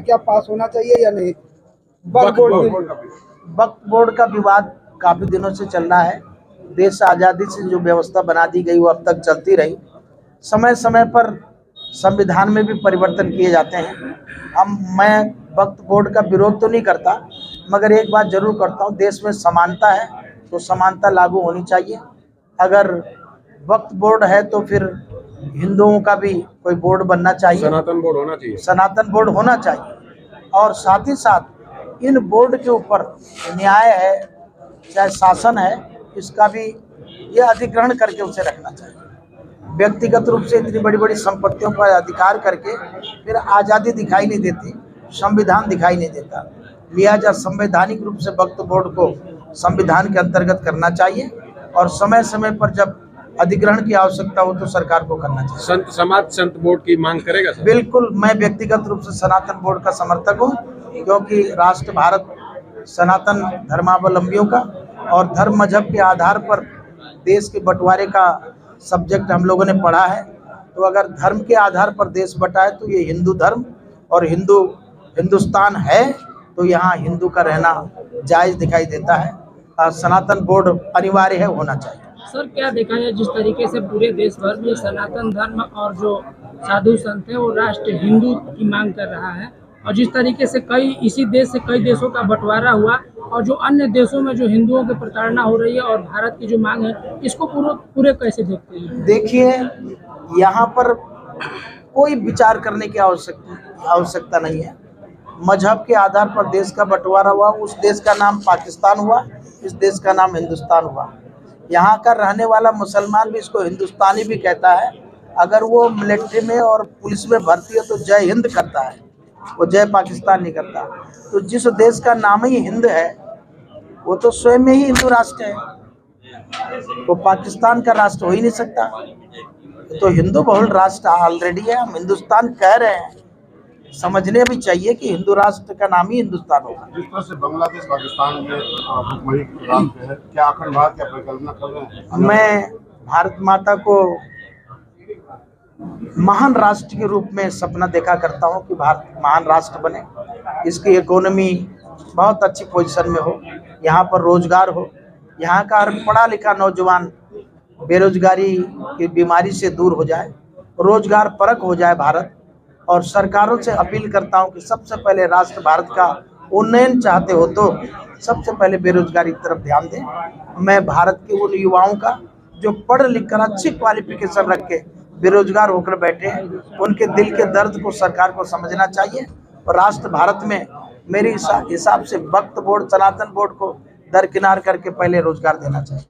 क्या पास होना चाहिए या नहीं? वक्फ बोर्ड का विवाद काफी दिनों से चल रहा है। देश आज़ादी से जो व्यवस्था बना दी गई वो अब तक चलती रही। समय समय पर संविधान में भी परिवर्तन किए जाते हैं। मैं वक्फ बोर्ड का विरोध तो नहीं करता, मगर एक बात जरूर करता हूँ, देश में समानता है तो समानता लागू होनी चाहिए। अगर वक्फ बोर्ड है तो फिर हिंदुओं का भी कोई बोर्ड बनना चाहिए, सनातन बोर्ड होना चाहिए, सनातन बोर्ड होना चाहिए। और साथ ही साथ इन बोर्ड के ऊपर न्याय है चाहे शासन है, इसका भी ये अधिग्रहण करके उसे रखना चाहिए। व्यक्तिगत रूप से इतनी बड़ी बड़ी संपत्तियों पर अधिकार करके फिर आज़ादी दिखाई नहीं देती, संविधान दिखाई नहीं देता। लिहाजा संवैधानिक रूप से वक्फ बोर्ड को संविधान के अंतर्गत करना चाहिए और समय समय पर जब अधिग्रहण की आवश्यकता हो तो सरकार को करना चाहिए। संत समाज संत बोर्ड की मांग करेगा सर? बिल्कुल, मैं व्यक्तिगत रूप से सनातन बोर्ड का समर्थक हूँ, क्योंकि राष्ट्र भारत सनातन धर्मावलंबियों का और धर्म मजहब के आधार पर देश के बंटवारे का सब्जेक्ट हम लोगों ने पढ़ा है। तो अगर धर्म के आधार पर देश बटा है तो ये हिंदू धर्म और हिंदुस्तान है, तो यहाँ हिंदू का रहना जायज़ दिखाई देता है। सनातन बोर्ड अनिवार्य है, होना चाहिए। सर, क्या देखा है जिस तरीके से पूरे देश भर में सनातन धर्म और जो साधु संत है वो राष्ट्र हिंदू की मांग कर रहा है, और जिस तरीके से इसी देश से कई देशों का बंटवारा हुआ और जो अन्य देशों में जो हिंदुओं की प्रताड़ना हो रही है और भारत की जो मांग है, इसको पूरे कैसे देखते हैं? देखिए, यहाँ पर कोई विचार करने की आवश्यकता नहीं है। मजहब के आधार पर देश का बंटवारा हुआ, उस देश का नाम पाकिस्तान हुआ, इस देश का नाम हिंदुस्तान हुआ। यहाँ का रहने वाला मुसलमान भी इसको हिंदुस्तानी भी कहता है। अगर वो मिलिट्री में और पुलिस में भर्ती है तो जय हिंद करता है, वो जय पाकिस्तान नहीं करता। तो जिस देश का नाम ही हिंद है वो तो स्वयं में ही हिंदू राष्ट्र है, वो पाकिस्तान का राष्ट्र हो ही नहीं सकता। तो हिंदू बहुल राष्ट्र ऑलरेडी है, हम हिंदुस्तान कह रहे हैं। समझने भी चाहिए कि हिंदू राष्ट्र का नाम ही हिंदुस्तान होगा। जिस तरह से बांग्लादेश पाकिस्तान में है, क्या अखंड भारत की परिकल्पना कर रहे हैं? मैं भारत माता को महान राष्ट्र के रूप में सपना देखा करता हूं कि भारत महान राष्ट्र बने, इसकी इकोनॉमी बहुत अच्छी पोजीशन में हो, यहाँ पर रोजगार हो, यहाँ का हर पढ़ा लिखा नौजवान बेरोजगारी की बीमारी से दूर हो जाए, रोजगार परक हो जाए भारत। और सरकारों से अपील करता हूं कि सबसे पहले राष्ट्र भारत का उन्नयन चाहते हो तो सबसे पहले बेरोजगारी की तरफ ध्यान दें। मैं भारत के उन युवाओं का जो पढ़ लिख कर अच्छी क्वालिफिकेशन रख के बेरोजगार होकर बैठे हैं, उनके दिल के दर्द को सरकार को समझना चाहिए। और राष्ट्र भारत में मेरे हिसाब से वक्फ बोर्ड, सनातन बोर्ड को दरकिनार करके पहले रोजगार देना चाहिए।